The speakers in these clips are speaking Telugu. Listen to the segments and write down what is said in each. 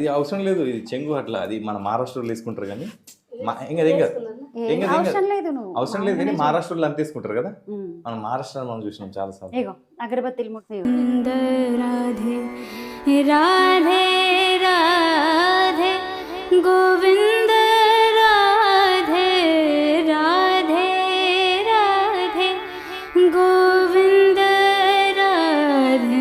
ఇది అవసరం లేదు, ఇది చెంగు అట్లా, అది మన మహారాష్ట్రలో వేసుకుంటారు కానీ ఇంకా అవసరం లేదు నువ్వు అవసరం లేదు కానీ మహారాష్ట్రలో అంత తీసుకుంటారు కదా, మనం మహారాష్ట్రలో మనం చూసినాం చాలా సార్లు. ఇగో అగరబత్తిలు ముట్టి రాధే రాధే రాధే గోవింద రాధే రాధే రాధే గోవింద రాధే.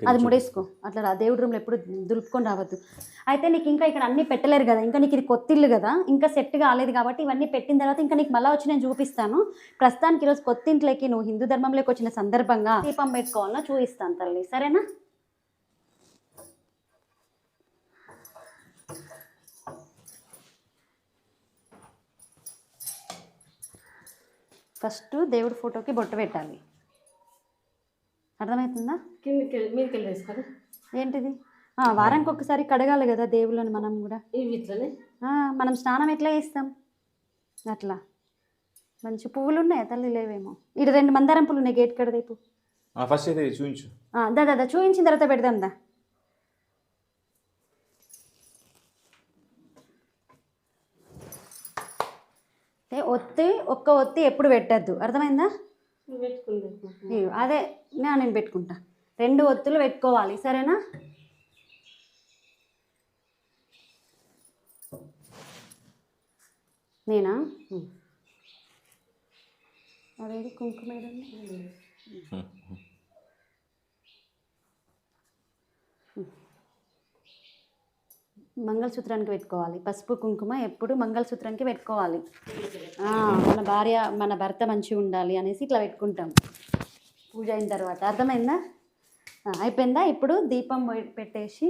అది ముడేసుకో అట్లా దేవుడి రూమ్లో ఎప్పుడు దులుపుకొని రావద్దు. అయితే నీకు ఇంకా ఇక్కడ అన్నీ పెట్టలేరు కదా, ఇంకా నీకు ఇది కొత్తిల్లు కదా, ఇంకా సెట్ కాలేదు కాబట్టి ఇవన్నీ పెట్టిన తర్వాత ఇంకా నీకు మళ్ళీ వచ్చి నేను చూపిస్తాను. ప్రస్తుతానికి ఈరోజు కొత్తింట్లోకి నువ్వు హిందూ ధర్మంలోకి వచ్చిన సందర్భంగా దీపం పెట్టుకోవాలన్నా చూపిస్తాను తల్లి, సరేనా? ఫస్ట్ దేవుడి ఫోటోకి బొట్టు పెట్టాలి, అర్థమవుతుందా? మీదకి వేసుకోవాలి. ఏంటిది వారానికి ఒక్కసారి కడగాలి కదా దేవుళ్ళని మనం కూడా. ఇట్లనే మనం స్నానం ఎట్లా చేస్తాం అట్లా. మంచి పువ్వులు ఉన్నాయా తల్లి? లేవేమో. ఇక్కడ 2 మందారం పువ్వులు ఉన్నాయి గేట్ కడ రేపు. ఫస్ట్ అయితే చూపించు. దా చూపించిన తర్వాత పెడదాం దా. ఒక్క ఒత్తి ఎప్పుడు పెట్టద్దు, అర్థమైందా? అదే నేను పెట్టుకుంటా. 2 ఒత్తులు పెట్టుకోవాలి, సరేనా? నేనా? అదేది కుంకుమ మంగళసూత్రానికి పెట్టుకోవాలి. పసుపు కుంకుమ ఎప్పుడు మంగళసూత్రానికి పెట్టుకోవాలి. మన భర్త మంచిగా ఉండాలి అనేసి ఇట్లా పెట్టుకుంటాం పూజ అయిన తర్వాత, అర్థమైందా? అయిపోయిందా? ఇప్పుడు దీపం పెట్టేసి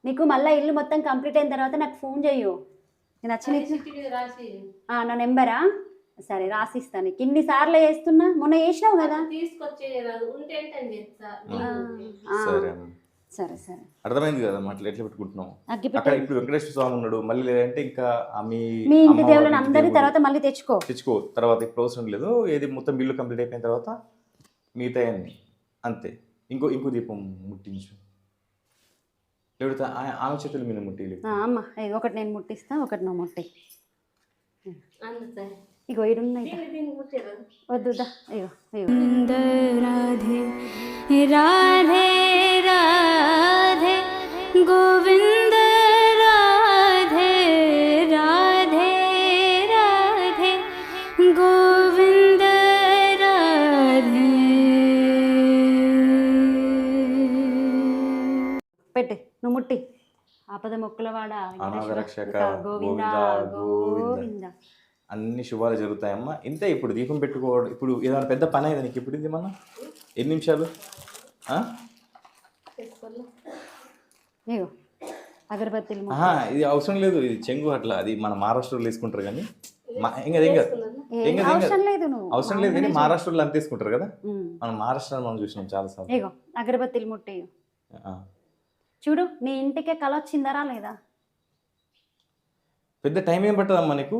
నీకు మళ్ళీ ఇల్లు మొత్తం కంప్లీట్ అయిన తర్వాత నాకు ఫోన్ చెయ్యు. నేను నా నెంబరా? సరే రాసిస్తాను. నీకు ఇన్నిసార్లు వేస్తున్నా, మొన్న వేసినావు కదా. సరే సరే అర్థమైంది కదా అట్లా ఎట్లా పెట్టుకుంటున్నాం. అక్కడ ఇప్పుడు వెంకటేశ్వర స్వామి ఉన్నాడు, మళ్ళీ లేదంటే ఇంకా మీ ఇంటి దేవుళ్ళని అందరి తర్వాత మళ్ళీ తెచ్చుకో తర్వాత ఇప్పుడు అవసరం లేదు. ఏది మొత్తం బిల్లు కంప్లీట్ అయిపోయిన తర్వాత మిగతా అన్ని అంతే. ఇంకో దీపం ముట్టించు, లేకపోతే ఆమె చేతుల మీద ముట్టి. అమ్మ ఒకటి నేను ముట్టిస్తా, ఒకటి నువ్వు ముట్టి. ఇగో ఇడున్నాయి, వద్దుదా. అయ్యో రాధే రాధే రాధే గోవింద రాధే రాధే రాధే గోవింద రాధే. పెట్టే నువ్వు ముట్టి. ఆపద మొక్కులవాడ గోవింద గోవింద. అన్ని శుభాలు జరుగుతాయమ్మా. ఇంతే. ఇప్పుడు దీపం పెట్టుకోవడం ఇప్పుడు ఏదైనా పెద్ద పని అయింది నీకు? ఇప్పుడు ఇది మన ఎన్ని నిమిషాలు? అగరబత్తిలు. ఇది అవసరం లేదు, ఇది చెంగు అట్లా, అది మన మహారాష్ట్రలో వేసుకుంటారు కానీ అవసరం లేదు కానీ మహారాష్ట్రలో అంత తీసుకుంటారు కదా, మనం మహారాష్ట్రలో మనం చూసినాం చాలా సార్లు. ఇగో అగరబత్తిలు ముట్టి చూడు. నీ ఇంటికే కళ వచ్చిందరా లేదా? పెద్ద టైం ఏం పట్టదమ్మా నీకు,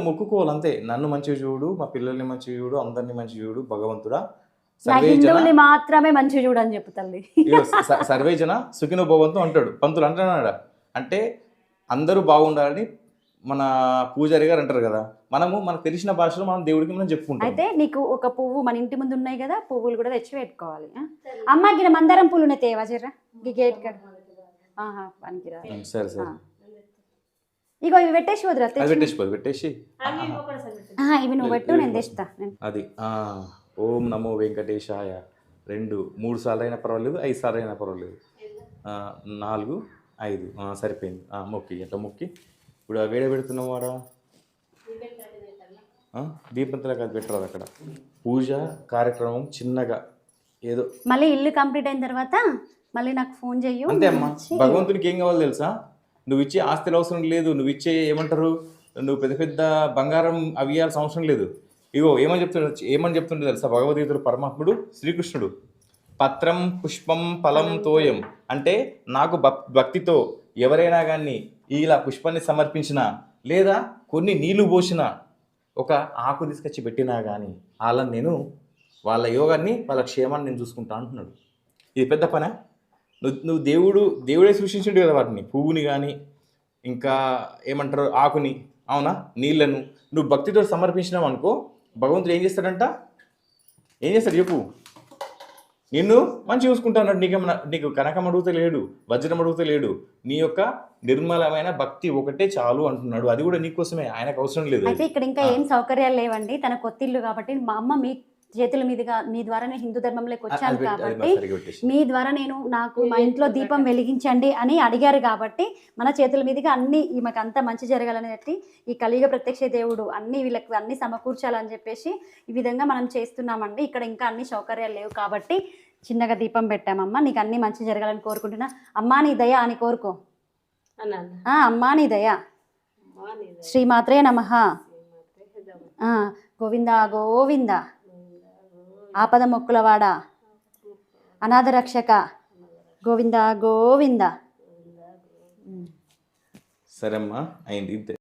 మొక్కుకోవాలి అంతే. నన్ను మంచిగా చూడు, మా పిల్లల్ని మంచిగా చూడు, అందరినీ మంచిగా చూడు భగవంతుడా. మాత్రమే మంచిగా చూడు అని చెప్తాను. సర్వేజన సుఖినో భవంతు అంటాడు పంతులు, అంటున్నాడా? అంటే అందరూ బాగుండాలని మన పూజారి గారు అంటారు కదా. మనకు తెలిసిన భాషలో మనం దేవుడికి మనం చెప్పుకుంటాం. అయితే నీకు ఒక పువ్వు మన ఇంటి ముందు ఉన్నాయి కదా, పువ్వులు కూడా తెచ్చి పెట్టుకోవాలి. అమ్మ గిన మందారం పూలు ఉన్నాయి తేవా జర్రా గేట్ కాడ. సరే సరే. ఇగో ఇవి పెట్టేసి వదిరా. పెట్టేసి ఇవి నువ్వు పెట్టు, నేను తెస్తా. అది ఓం నమో వెంకటేశాయ 2 3 సార్లు అయినా పర్వాలేదు, 5 సార్లు అయినా పర్వాలేదు, 4 5 సరిపోయింది. మొక్కి ఎట్లా మొక్కి. ఇప్పుడు వేడ పెడుతున్నావు వాడా దీపంతలా కాదు పెట్టరాదు. అక్కడ పూజ కార్యక్రమం చిన్నగా ఏదో. మళ్ళీ ఇల్లు కంప్లీట్ అయిన తర్వాత మళ్ళీ నాకు ఫోన్ చెయ్యు. అంతే అమ్మా. భగవంతునికి ఏం కావాలో తెలుసా? నువ్వు ఇచ్చే ఆస్తులు అవసరం లేదు, నువ్వు ఇచ్చే ఏమంటారు, నువ్వు పెద్ద పెద్ద బంగారం అవి ఇవ్వాల్సిన అవసరం లేదు. ఇగో ఏమని చెప్తుండే తెలుసా భగవద్గీతలో పరమాత్ముడు శ్రీకృష్ణుడు? పత్రం పుష్పం ఫలం తోయం అంటే నాకు భక్తితో ఎవరైనా కానీ ఇలా పుష్పాన్ని సమర్పించినా లేదా కొన్ని నీళ్లు పోసినా ఒక ఆకు తీసుకొచ్చి పెట్టినా కానీ వాళ్ళని నేను వాళ్ళ యోగాన్ని వాళ్ళ క్షేమాన్ని నేను చూసుకుంటా అంటున్నాడు. ఇది పెద్ద పనా? నువ్వు దేవుడే సృష్టించిండు కదా వాటిని, పువ్వుని కానీ ఇంకా ఏమంటారు ఆకుని, అవునా, నీళ్లను నువ్వు భక్తితో సమర్పించినావు అనుకో, భగవంతుడు ఏం చేస్తాడంట? ఏం చేస్తాడు చెప్పు? నిన్ను మంచి చూసుకుంటాడు. నీకు కనకం అడుగుతలేడు, వజ్రం అడుగుతలేడు, నీ యొక్క నిర్మలమైన భక్తి ఒకటే చాలు అంటున్నాడు. అది కూడా నీకోసమే, ఆయనకు అవసరం లేదు. అయితే ఇక్కడ ఇంకా ఏం సౌకర్యాలు లేవండి, తన కొత్తిల్లు కాబట్టి. మా అమ్మ మీ చేతుల మీదుగా మీ ద్వారా నేను హిందూ ధర్మంలోకి వచ్చాను కాబట్టి మీ ద్వారా నాకు మా ఇంట్లో దీపం వెలిగించండి అని అడిగారు కాబట్టి మన చేతుల మీదుగా అన్ని మాకు అంతా మంచి జరగాలని ఈ కలియుగ ప్రత్యక్ష దేవుడు వీళ్ళకి అన్ని సమకూర్చాలని చెప్పేసి ఈ విధంగా మనం చేస్తున్నామండి. ఇక్కడ ఇంకా అన్ని సౌకర్యాలు లేవు కాబట్టి చిన్నగా దీపం పెట్టామమ్మ. నీకు అన్ని మంచి జరగాలని కోరుకుంటున్నా. అమ్మా నీ దయ అని కోరుకో. అమ్మా నీ దయ. శ్రీమాత్రే నమః. గోవింద గోవింద. ఆపద మొక్కులవాడ, అనాథ రక్షక, గోవింద గోవింద. సరే అమ్మా, అయింది ఇంతే.